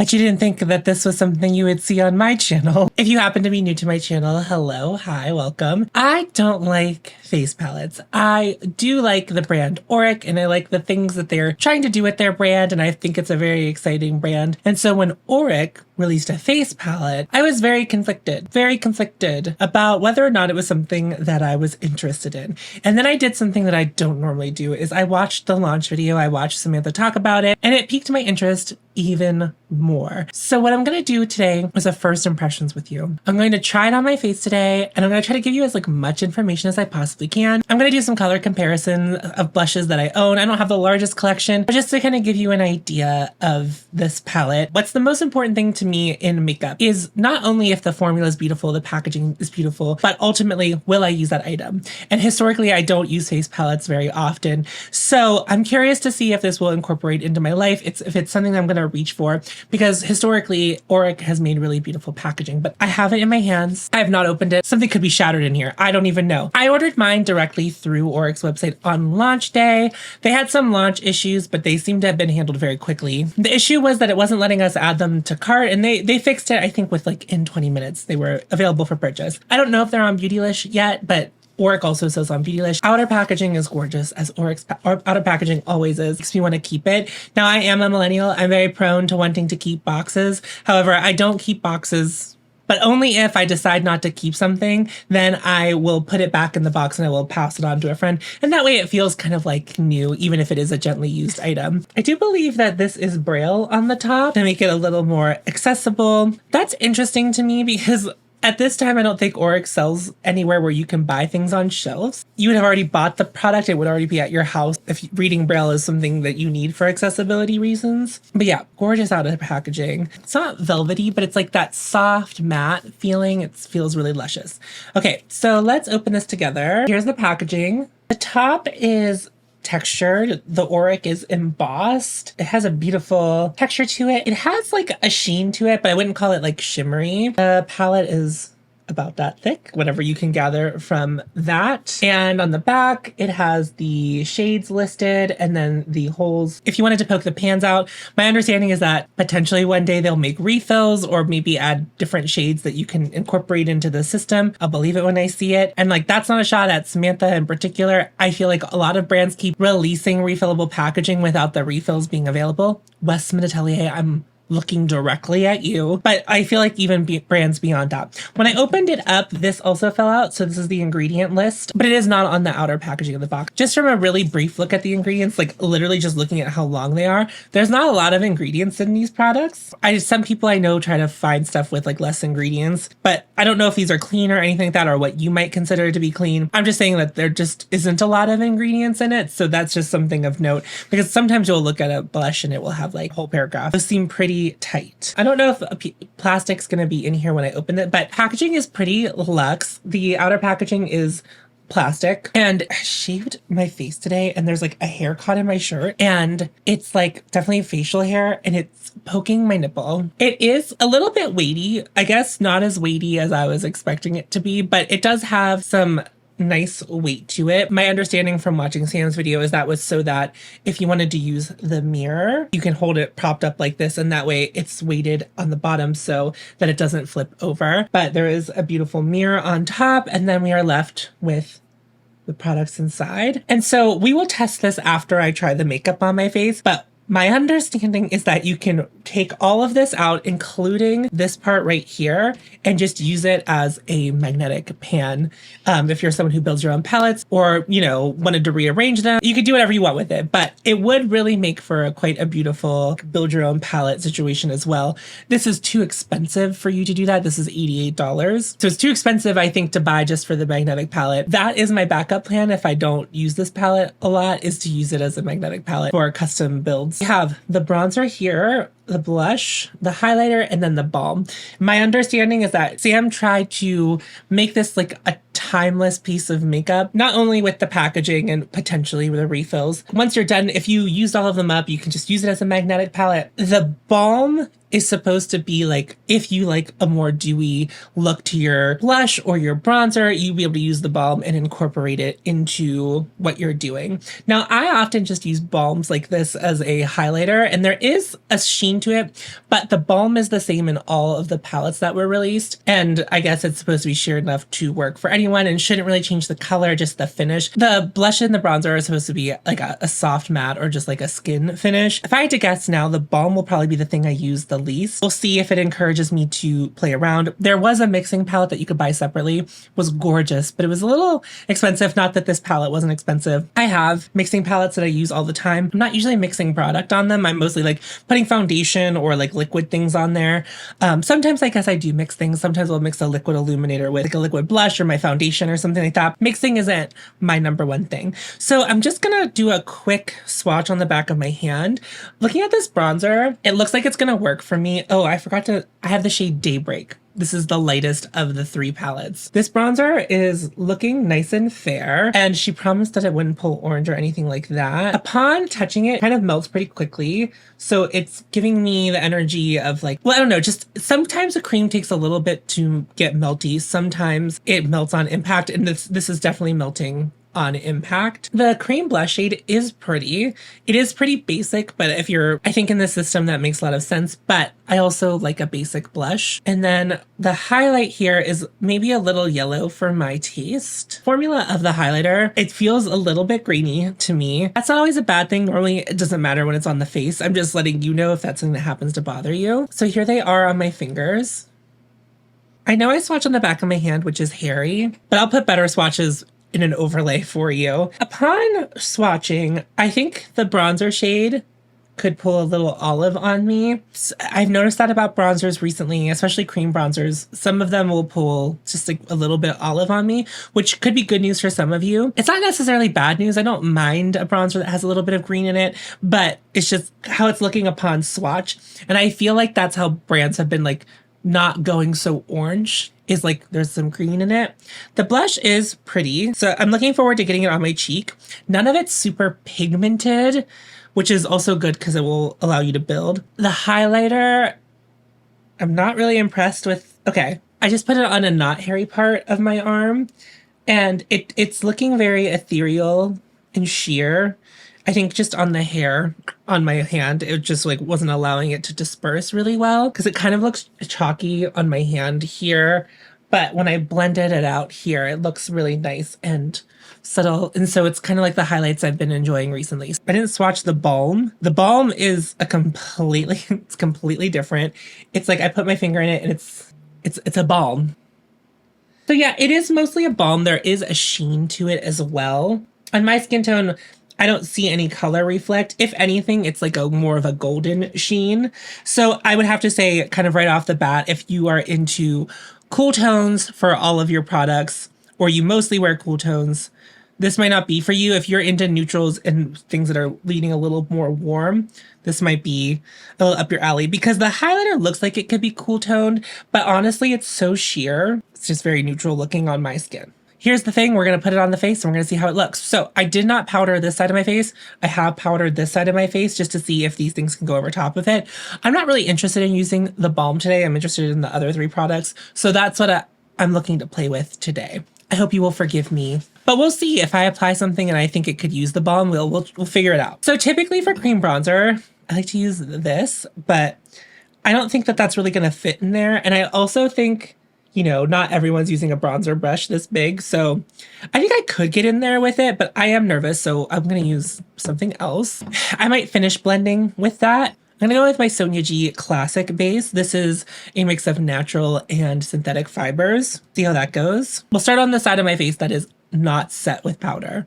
Bet you didn't think that this was something you would see on my channel. If you happen to be new to my channel, hello, hi, welcome. I don't like face palettes. I do like the brand Auric, and I like the things that they're trying to do with their brand, and I think it's a very exciting brand. And so when Auric released a face palette, I was very conflicted about whether or not it was something that I was interested in. And then I did something that I don't normally do, is I watched the launch video, I watched Samantha talk about it, and it piqued my interest even more. So what I'm going to do today is a first impressions with you. I'm going to try it on my face today, and I'm going to try to give you as much information as I possibly can. I'm going to do some color comparison of blushes that I own. I don't have the largest collection, but just to kind of give you an idea of this palette. What's the most important thing to me in makeup is not only if the formula is beautiful, the packaging is beautiful, but ultimately, will I use that item? And historically, I don't use face palettes very often. So I'm curious to see if this will incorporate into my life. If it's something that I'm going to reach for, because historically Auric has made really beautiful packaging, but I have it in my hands. I have not opened it. Something could be shattered in here. I don't even know. I ordered mine directly through Auric's website on launch day. They had some launch issues, but they seem to have been handled very quickly. The issue was that it wasn't letting us add them to cart, and they fixed it, I think, with in 20 minutes. They were available for purchase. I don't know if they're on Beautylish yet, but Auric also sells on Beautylish. Outer packaging is gorgeous, as Auric's outer packaging always is. Makes me want to keep it. Now, I am a millennial. I'm very prone to wanting to keep boxes. However, I don't keep boxes, but only if I decide not to keep something, then I will put it back in the box and I will pass it on to a friend. And that way it feels kind of like new, even if it is a gently used item. I do believe that this is Braille on the top to make it a little more accessible. That's interesting to me because at this time, I don't think Auric sells anywhere where you can buy things on shelves. You would have already bought the product. It would already be at your house if reading Braille is something that you need for accessibility reasons. But yeah, gorgeous out of packaging. It's not velvety, but it's like that soft matte feeling. It feels really luscious. Okay, so let's open this together. Here's the packaging. The top is textured. The Auric is embossed. It has a beautiful texture to it. It has a sheen to it, but I wouldn't call it shimmery. The palette is about that thick, whatever you can gather from that. And on the back, it has the shades listed and then the holes. If you wanted to poke the pans out, my understanding is that potentially one day they'll make refills or maybe add different shades that you can incorporate into the system. I'll believe it when I see it. And that's not a shot at Samantha in particular. I feel like a lot of brands keep releasing refillable packaging without the refills being available. Westman Atelier, I'm looking directly at you, but I feel like even brands beyond that. When I opened it up, this also fell out. So this is the ingredient list, but it is not on the outer packaging of the box. Just from a really brief look at the ingredients, literally just looking at how long they are, there's not a lot of ingredients in these products. Some people I know try to find stuff with less ingredients, but I don't know if these are clean or anything like that, or what you might consider to be clean. I'm just saying that there just isn't a lot of ingredients in it. So that's just something of note, because sometimes you'll look at a blush and it will have a whole paragraph. Those seem pretty tight. I don't know if plastic's going to be in here when I open it, but packaging is pretty luxe. The outer packaging is plastic, and I shaved my face today and there's a hair caught in my shirt, and it's definitely facial hair and it's poking my nipple. It is a little bit weighty. I guess not as weighty as I was expecting it to be, but it does have some nice weight to it. My understanding from watching Sam's video is that was so that if you wanted to use the mirror, you can hold it propped up like this, and that way it's weighted on the bottom so that it doesn't flip over. But there is a beautiful mirror on top, and then we are left with the products inside. And so we will test this after I try the makeup on my face, but my understanding is that you can take all of this out, including this part right here, and just use it as a magnetic pan. If you're someone who builds your own palettes or, wanted to rearrange them, you could do whatever you want with it, but it would really make for quite a beautiful build your own palette situation as well. This is too expensive for you to do that. This is $88. So it's too expensive, I think, to buy just for the magnetic palette. That is my backup plan if I don't use this palette a lot, is to use it as a magnetic palette for custom builds. We have the bronzer here, the blush, the highlighter, and then the balm. My understanding is that Sam tried to make this a timeless piece of makeup, not only with the packaging and potentially with the refills. Once you're done, if you used all of them up, you can just use it as a magnetic palette. The balm is supposed to be if you like a more dewy look to your blush or your bronzer, you'll be able to use the balm and incorporate it into what you're doing. Now, I often just use balms like this as a highlighter, and there is a sheen sheen to it, but the balm is the same in all of the palettes that were released. And I guess it's supposed to be sheer enough to work for anyone and shouldn't really change the color, just the finish. The blush and the bronzer are supposed to be like a soft matte or just like a skin finish. If I had to guess now, the balm will probably be the thing I use the least. We'll see if it encourages me to play around. There was a mixing palette that you could buy separately. It was gorgeous, but it was a little expensive. Not that this palette wasn't expensive. I have mixing palettes that I use all the time. I'm not usually mixing product on them. I'm mostly like putting foundation or like liquid things on there. Sometimes I guess I do mix things. Sometimes I'll mix a liquid illuminator with like a liquid blush or my foundation or something like that. Mixing isn't my number one thing. So I'm just gonna do a quick swatch on the back of my hand. Looking at this bronzer, it looks like it's gonna work for me. Oh, I have the shade Daybreak. This is the lightest of the three palettes. This bronzer is looking nice and fair, and she promised that it wouldn't pull orange or anything like that. Upon touching it, it kind of melts pretty quickly. So it's giving me the energy of like, well, I don't know, just sometimes a cream takes a little bit to get melty. Sometimes it melts on impact, and this is definitely melting on impact. The cream blush shade is pretty. It is pretty basic, but if you're, I think in this system that makes a lot of sense, but I also like a basic blush. And then the highlight here is maybe a little yellow for my taste. Formula of the highlighter, it feels a little bit grainy to me. That's not always a bad thing. Normally it doesn't matter when it's on the face. I'm just letting you know if that's something that happens to bother you. So here they are on my fingers. I know I swatch on the back of my hand, which is hairy, but I'll put better swatches in an overlay for you. Upon swatching, I think the bronzer shade could pull a little olive on me. I've noticed that about bronzers recently, especially cream bronzers. Some of them will pull just like a little bit olive on me, which could be good news for some of you. It's not necessarily bad news. I don't mind a bronzer that has a little bit of green in it, but it's just how it's looking upon swatch. And I feel like that's how brands have been like not going so orange, is like there's some green in it. The blush is pretty, so I'm looking forward to getting it on my cheek. None of it's super pigmented, which is also good because it will allow you to build. The highlighter, I'm not really impressed with. Okay, I just put it on a not hairy part of my arm, and it's looking very ethereal and sheer. I think just on the hair on my hand, it just like wasn't allowing it to disperse really well because it kind of looks chalky on my hand here. But when I blended it out here, it looks really nice and subtle. And so it's kind of like the highlights I've been enjoying recently. I didn't swatch the balm. The balm is it's completely different. It's like I put my finger in it and it's a balm. So yeah, it is mostly a balm. There is a sheen to it as well. On my skin tone, I don't see any color reflect. If anything, it's like more of a golden sheen. So I would have to say kind of right off the bat, if you are into cool tones for all of your products, or you mostly wear cool tones, this might not be for you. If you're into neutrals and things that are leaning a little more warm, this might be a little up your alley because the highlighter looks like it could be cool toned, but honestly, it's so sheer. It's just very neutral looking on my skin. Here's the thing, we're gonna put it on the face and we're gonna see how it looks. So I did not powder this side of my face. I have powdered this side of my face just to see if these things can go over top of it. I'm not really interested in using the balm today. I'm interested in the other three products. So that's what I'm looking to play with today. I hope you will forgive me. But we'll see if I apply something and I think it could use the balm, we'll figure it out. So typically for cream bronzer, I like to use this, but I don't think that that's really gonna fit in there. And I also think, you know, not everyone's using a bronzer brush this big, so I think I could get in there with it, but I am nervous, so I'm gonna use something else. I might finish blending with that. I'm gonna go with my Sonia G Classic base. This is a mix of natural and synthetic fibers. See how that goes. We'll start on the side of my face that is not set with powder.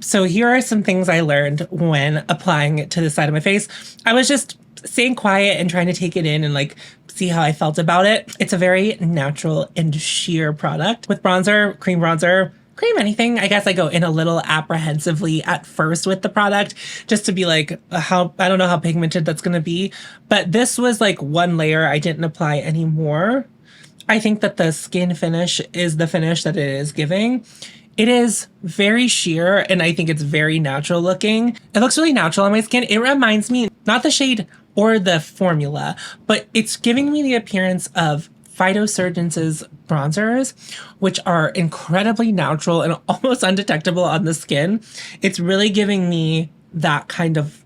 So here are some things I learned when applying it to the side of my face. I was just staying quiet and trying to take it in and like see how I felt about it. It's a very natural and sheer product. With bronzer, cream anything, I guess I go in a little apprehensively at first with the product just to be like, I don't know how pigmented that's gonna be. But this was like one layer. I didn't apply any more. I think that the skin finish is the finish that it is giving. It is very sheer, and I think it's very natural looking. It looks really natural on my skin. It reminds me, not the shade or the formula, but it's giving me the appearance of Phytosurgence bronzers, which are incredibly natural and almost undetectable on the skin. It's really giving me that kind of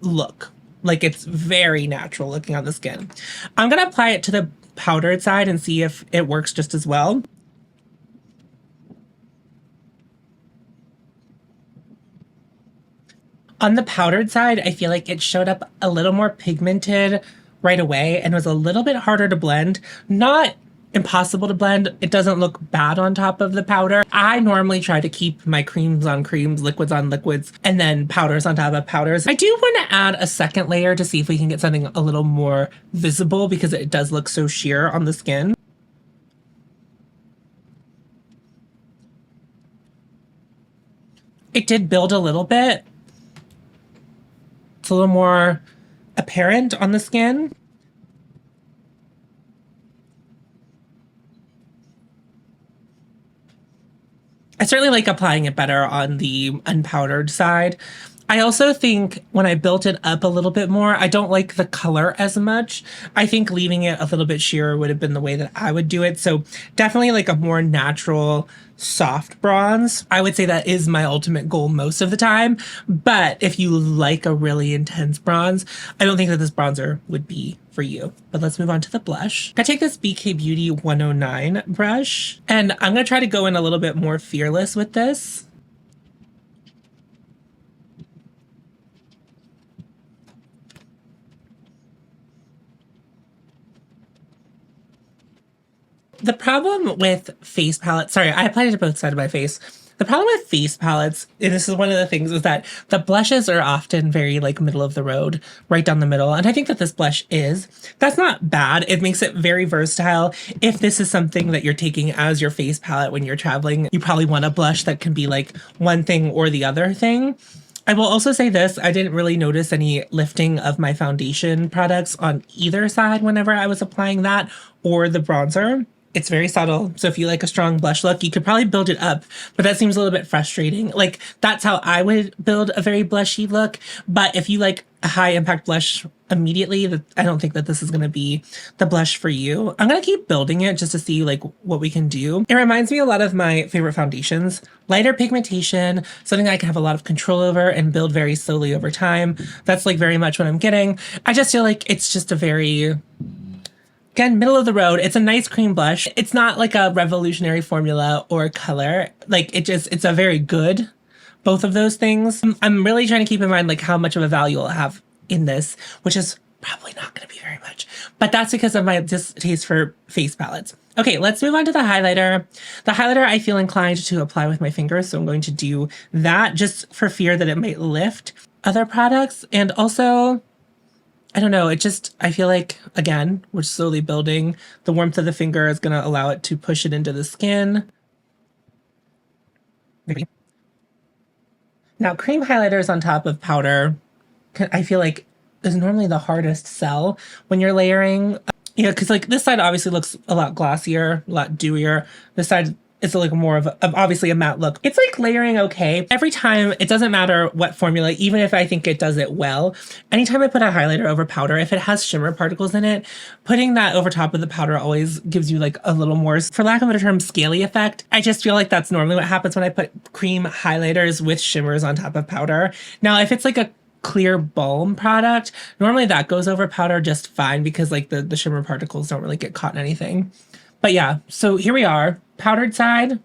look. Like it's very natural looking on the skin. I'm going to apply it to the powdered side and see if it works just as well. On the powdered side, I feel like it showed up a little more pigmented right away and was a little bit harder to blend. Not impossible to blend. It doesn't look bad on top of the powder. I normally try to keep my creams on creams, liquids on liquids, and then powders on top of powders. I do want to add a second layer to see if we can get something a little more visible because it does look so sheer on the skin. It did build a little bit. It's a little more apparent on the skin. I certainly like applying it better on the unpowdered side. I also think when I built it up a little bit more, I don't like the color as much. I think leaving it a little bit sheer would have been the way that I would do it. So definitely like a more natural, soft bronze. I would say that is my ultimate goal most of the time. But if you like a really intense bronze, I don't think that this bronzer would be for you. But let's move on to the blush. I take this BK Beauty 109 brush, and I'm going to try to go in a little bit more fearless with this. The problem with face palettes, sorry, I applied it to both sides of my face. The problem with face palettes, and this is one of the things, is that the blushes are often very like middle of the road, right down the middle. And I think that this blush is. That's not bad. It makes it very versatile. If this is something that you're taking as your face palette when you're traveling, you probably want a blush that can be like one thing or the other thing. I will also say this, I didn't really notice any lifting of my foundation products on either side whenever I was applying that or the bronzer. It's very subtle. So if you like a strong blush look, you could probably build it up, but that seems a little bit frustrating. Like that's how I would build a very blushy look. But if you like a high impact blush immediately, I don't think that this is going to be the blush for you. I'm going to keep building it just to see like what we can do. It reminds me a lot of my favorite foundations. Lighter pigmentation, something I can have a lot of control over and build very slowly over time. That's like very much what I'm getting. I just feel like it's just a very, again, middle of the road. It's a nice cream blush. It's not like a revolutionary formula or color. Like it's a very good, both of those things. I'm really trying to keep in mind like how much of a value I'll have in this, which is probably not going to be very much, but that's because of my distaste for face palettes. Okay, let's move on to the highlighter. The highlighter I feel inclined to apply with my fingers, so I'm going to do that just for fear that it might lift other products. And also, I don't know, I feel like, again, we're slowly building. The warmth of the finger is going to allow it to push it into the skin. Maybe. Now, cream highlighters on top of powder, I feel like is normally the hardest sell when you're layering. Yeah, because like this side obviously looks a lot glossier, a lot dewier. This side is like more of obviously a matte look. It's like layering okay. Every time, it doesn't matter what formula, even if I think it does it well. Anytime I put a highlighter over powder, if it has shimmer particles in it, putting that over top of the powder always gives you like a little more, for lack of a better term, scaly effect. I just feel like that's normally what happens when I put cream highlighters with shimmers on top of powder. Now, if it's like a clear balm product, normally that goes over powder just fine because like the shimmer particles don't really get caught in anything. But yeah, so here we are, powdered side,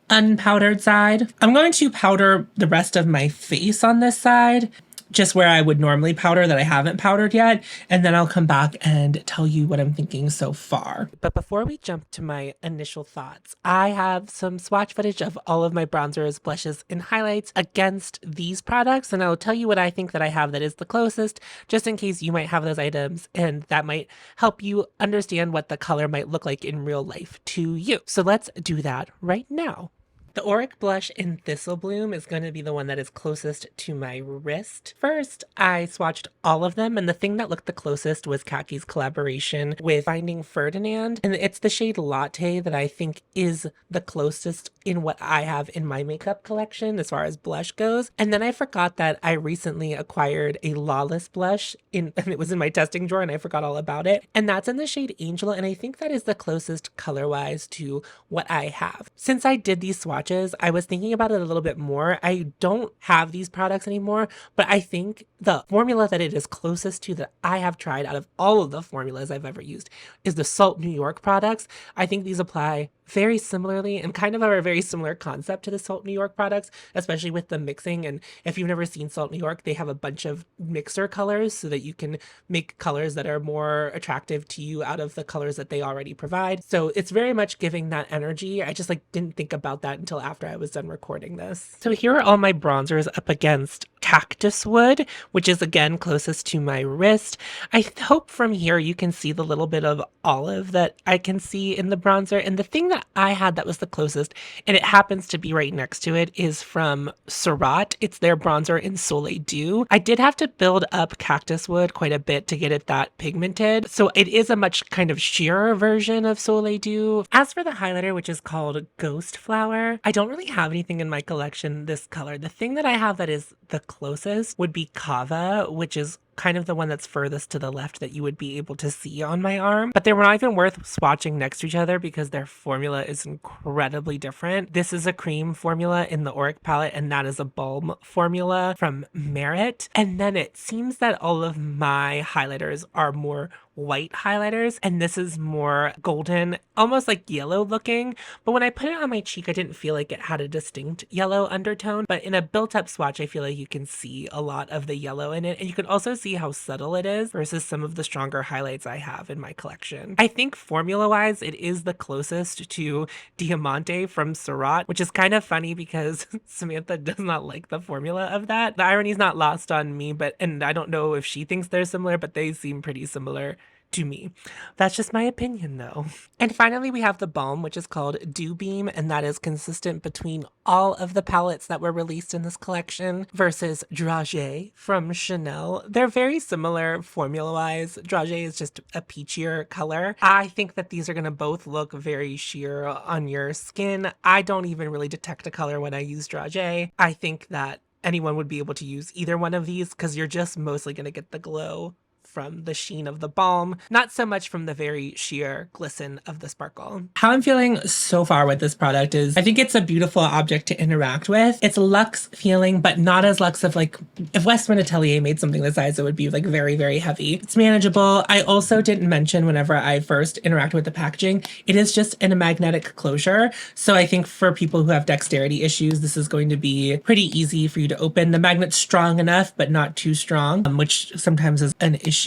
unpowdered side. I'm going to powder the rest of my face on this side, just where I would normally powder that I haven't powdered yet, and then I'll come back and tell you what I'm thinking so far. But before we jump to my initial thoughts, I have some swatch footage of all of my bronzers, blushes, and highlights against these products, and I'll tell you what I think that I have that is the closest, just in case you might have those items, and that might help you understand what the color might look like in real life to you. So let's do that right now. The Auric blush in Thistle Bloom is going to be the one that is closest to my wrist. First, I swatched all of them, and the thing that looked the closest was Kaki's collaboration with Finding Ferdinand, and it's the shade Latte that I think is the closest in what I have in my makeup collection as far as blush goes. And then I forgot that I recently acquired a Lawless blush and it was in my testing drawer and I forgot all about it. And that's in the shade Angel, and I think that is the closest color-wise to what I have. Since I did these swatches, I was thinking about it a little bit more. I don't have these products anymore, but I think the formula that it is closest to that I have tried out of all of the formulas I've ever used is the Salt New York products. I think these apply very similarly and kind of are a very similar concept to the Salt New York products, especially with the mixing. And if you've never seen Salt New York, they have a bunch of mixer colors so that you can make colors that are more attractive to you out of the colors that they already provide. So it's very much giving that energy. I just didn't think about that until after I was done recording this. So here are all my bronzers up against Cactus Wood, which is again closest to my wrist. I hope from here you can see the little bit of olive that I can see in the bronzer. And the thing that I had that was the closest, and it happens to be right next to it, is from Surratt. It's their bronzer in Soleil Dew. I did have to build up Cactus Wood quite a bit to get it that pigmented, so it is a much kind of sheerer version of Soleil Dew. As for the highlighter, which is called Ghost Flower, I don't really have anything in my collection this color. The thing that I have that is the closest would be Kava, which is kind of the one that's furthest to the left that you would be able to see on my arm. But they were not even worth swatching next to each other because their formula is incredibly different. This is a cream formula in the Auric palette, and that is a balm formula from Merit. And then it seems that all of my highlighters are more white highlighters, and this is more golden, almost like yellow looking. But when I put it on my cheek, I didn't feel like it had a distinct yellow undertone. But in a built-up swatch, I feel like you can see a lot of the yellow in it, and you can also see how subtle it is versus some of the stronger highlights I have in my collection. I think formula-wise, it is the closest to Diamante from Surratt, which is kind of funny because Samantha does not like the formula of that. The irony is not lost on me, and I don't know if she thinks they're similar, but they seem pretty similar to me. That's just my opinion though. And finally, we have the balm, which is called Dew Beam, and that is consistent between all of the palettes that were released in this collection versus Dragé from Chanel. They're very similar formula-wise. Dragé is just a peachier color. I think that these are going to both look very sheer on your skin. I don't even really detect a color when I use Dragé. I think that anyone would be able to use either one of these because you're just mostly going to get the glow from the sheen of the balm, not so much from the very sheer glisten of the sparkle. How I'm feeling so far with this product is I think it's a beautiful object to interact with. It's luxe feeling, but not as luxe of if Westman Atelier made something this size, it would be very, very heavy. It's manageable. I also didn't mention whenever I first interacted with the packaging, it is just in a magnetic closure. So I think for people who have dexterity issues, this is going to be pretty easy for you to open. The magnet's strong enough, but not too strong, which sometimes is an issue.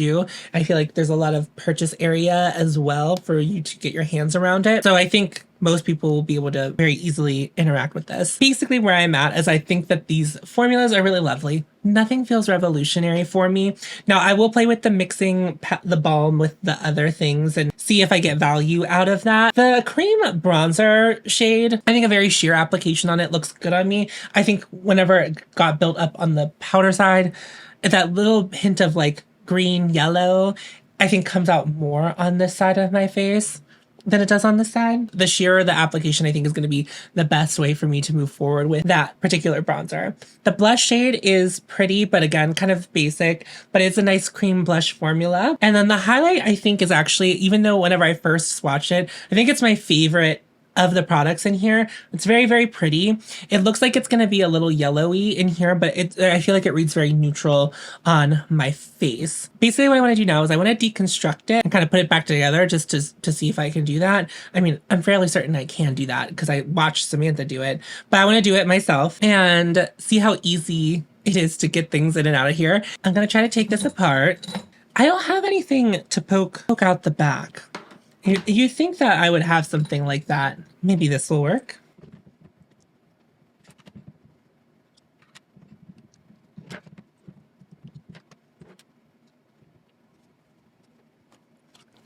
I feel like there's a lot of purchase area as well for you to get your hands around it. So I think most people will be able to very easily interact with this. Basically where I'm at is I think that these formulas are really lovely. Nothing feels revolutionary for me. Now I will play with the mixing the balm with the other things and see if I get value out of that. The cream bronzer shade, I think a very sheer application on it looks good on me. I think whenever it got built up on the powder side, that little hint of green, yellow, I think comes out more on this side of my face than it does on this side. The sheerer the application I think is going to be the best way for me to move forward with that particular bronzer. The blush shade is pretty, but again, kind of basic, but it's a nice cream blush formula. And then the highlight I think is actually, even though whenever I first swatched it, I think it's my favorite of the products in here. It's very, very pretty. It looks like it's going to be a little yellowy in here, but I feel like it reads very neutral on my face. Basically what I want to do now is I want to deconstruct it and kind of put it back together just to see if I can do that. I mean, I'm fairly certain I can do that because I watched Samantha do it, but I want to do it myself and see how easy it is to get things in and out of here. I'm going to try to take this apart. I don't have anything to poke out the back. You think that I would have something like that? Maybe this will work.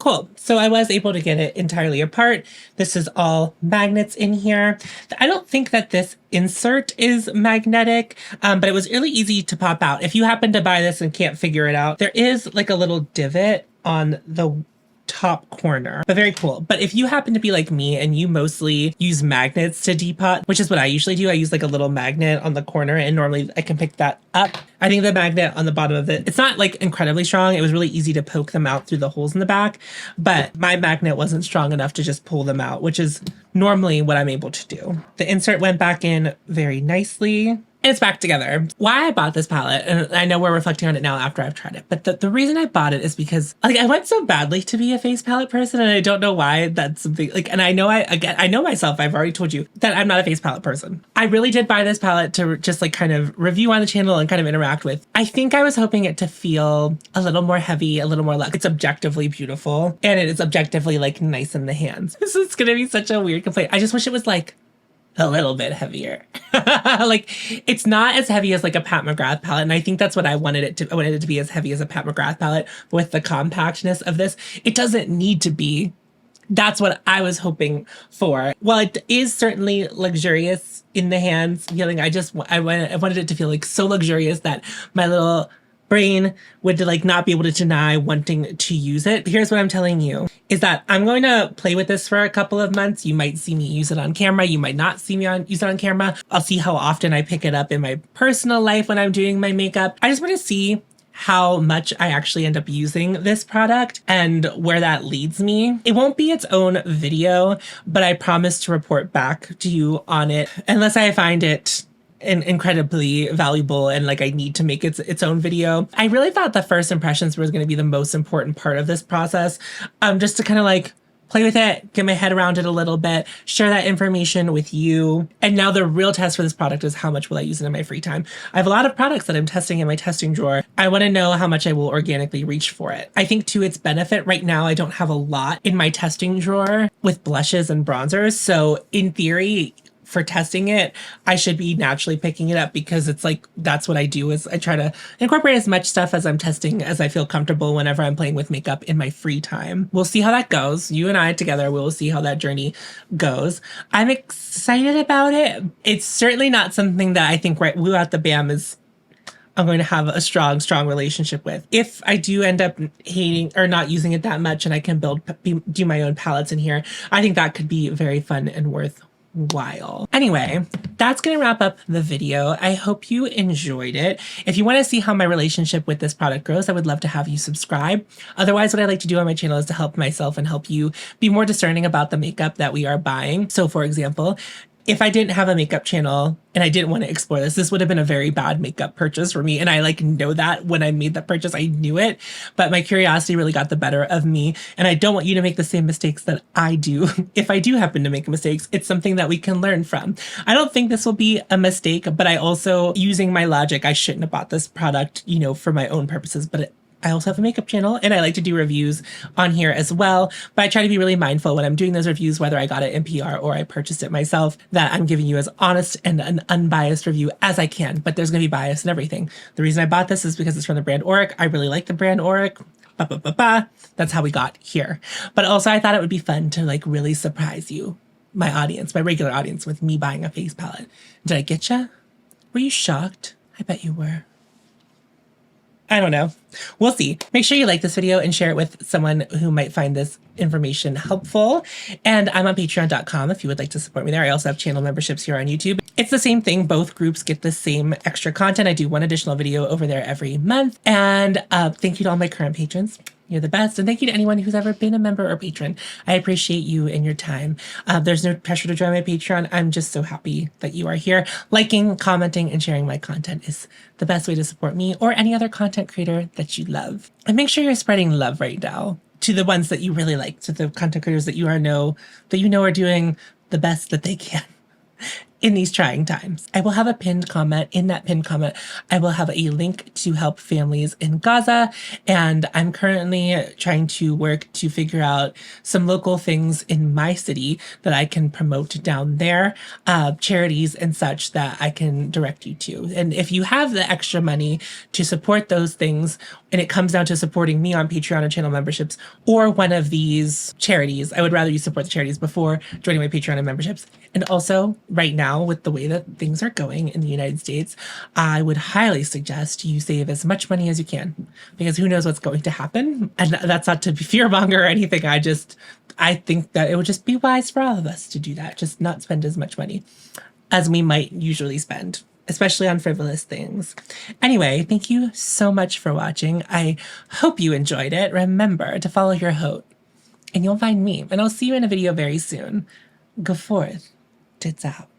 cool. So I was able to get it entirely apart. This is all magnets in here. I don't think that this insert is magnetic, but it was really easy to pop out. If you happen to buy this and can't figure it out, there is like a little divot on the top corner, but very cool. But if you happen to be like me and you mostly use magnets to depot, which is what I usually do, I use like a little magnet on the corner and normally I can pick that up. I think the magnet on the bottom of it, it's not like incredibly strong. It was really easy to poke them out through the holes in the back, but my magnet wasn't strong enough to just pull them out, which is normally what I'm able to do. The insert went back in very nicely. And it's back together. Why I bought this palette, and I know we're reflecting on it now after I've tried it, but the reason I bought it is because like I went so badly to be a face palette person, and I don't know why. That's something like, and I know I know myself. I've already told you that I'm not a face palette person. I really did buy this palette to just like kind of review on the channel and kind of interact with. I think I was hoping it to feel a little more heavy, a little more luxe. It's objectively beautiful, and it is objectively like nice in the hands. This is gonna be such a weird complaint. I just wish it was like a little bit heavier. Like it's not as heavy as like a Pat McGrath palette. And I think that's what I wanted it to. I wanted it to be as heavy as a Pat McGrath palette with the compactness of this. It doesn't need to be. That's what I was hoping for. While it is certainly luxurious in the hands feeling, I wanted it to feel like so luxurious that my little brain would like not be able to deny wanting to use it. Here's what I'm telling you is that I'm going to play with this for a couple of months. You might see me use it on camera. You might not see me use it on camera. I'll see how often I pick it up in my personal life when I'm doing my makeup. I just want to see how much I actually end up using this product and where that leads me. It won't be its own video, but I promise to report back to you on it unless I find it incredibly valuable and like I need to make its own video. I really thought the first impressions was going to be the most important part of this process, just to kind of like play with it, get my head around it a little bit, share that information with you. And now the real test for this product is how much will I use it in my free time. I have a lot of products that I'm testing in my testing drawer. I want to know how much I will organically reach for it. I think to its benefit right now, I don't have a lot in my testing drawer with blushes and bronzers. So in theory, for testing it, I should be naturally picking it up because it's like, that's what I do is I try to incorporate as much stuff as I'm testing as I feel comfortable whenever I'm playing with makeup in my free time. We'll see how that goes. You and I together, we'll see how that journey goes. I'm excited about it. It's certainly not something that I think right woo out the bam is I'm going to have a strong relationship with. If I do end up hating or not using it that much and I can do my own palettes in here, I think that could be very fun and worthwhile. Anyway, that's going to wrap up the video. I hope you enjoyed it. If you want to see how my relationship with this product grows, I would love to have you subscribe. Otherwise, what I like to do on my channel is to help myself and help you be more discerning about the makeup that we are buying. So for example, if I didn't have a makeup channel and I didn't want to explore this would have been a very bad makeup purchase for me. And I like know that when I made that purchase, I knew it, but my curiosity really got the better of me. And I don't want you to make the same mistakes that I do. If I do happen to make mistakes, it's something that we can learn from. I don't think this will be a mistake, but I also, using my logic, I shouldn't have bought this product, for my own purposes, but I also have a makeup channel and I like to do reviews on here as well, but I try to be really mindful when I'm doing those reviews, whether I got it in PR or I purchased it myself, that I'm giving you as honest and an unbiased review as I can, but there's going to be bias and everything. The reason I bought this is because it's from the brand Auric. I really like the brand Auric. That's how we got here. But also I thought it would be fun to like really surprise you, my audience, my regular audience, with me buying a face palette. Did I get you? Were you shocked? I bet you were. I don't know. We'll see. Make sure you like this video and share it with someone who might find this information helpful. And I'm on patreon.com if you would like to support me there. I also have channel memberships here on YouTube. It's the same thing. Both groups get the same extra content. I do one additional video over there every month. And thank you to all my current patrons. You're the best. And thank you to anyone who's ever been a member or patron. I appreciate you and your time. There's no pressure to join my Patreon. I'm just so happy that you are here. Liking, commenting, and sharing my content is the best way to support me or any other content creator that you love. And make sure you're spreading love right now to the ones that you really like, to the content creators that you know are doing the best that they can in these trying times. I will have a pinned comment. In that pinned comment, I will have a link to help families in Gaza. And I'm currently trying to work to figure out some local things in my city that I can promote down there, charities and such that I can direct you to. And if you have the extra money to support those things, and it comes down to supporting me on Patreon and channel memberships or one of these charities, I would rather you support the charities before joining my Patreon and memberships. And also, right now, with the way that things are going in the United States, I would highly suggest you save as much money as you can, because who knows what's going to happen. And that's not to be fearmonger or anything. I think that it would just be wise for all of us to do that, just not spend as much money as we might usually spend, especially on frivolous things. Anyway, thank you so much for watching. I hope you enjoyed it. Remember to follow your haute, and you'll find me. And I'll see you in a video very soon. Go forth. Tits out.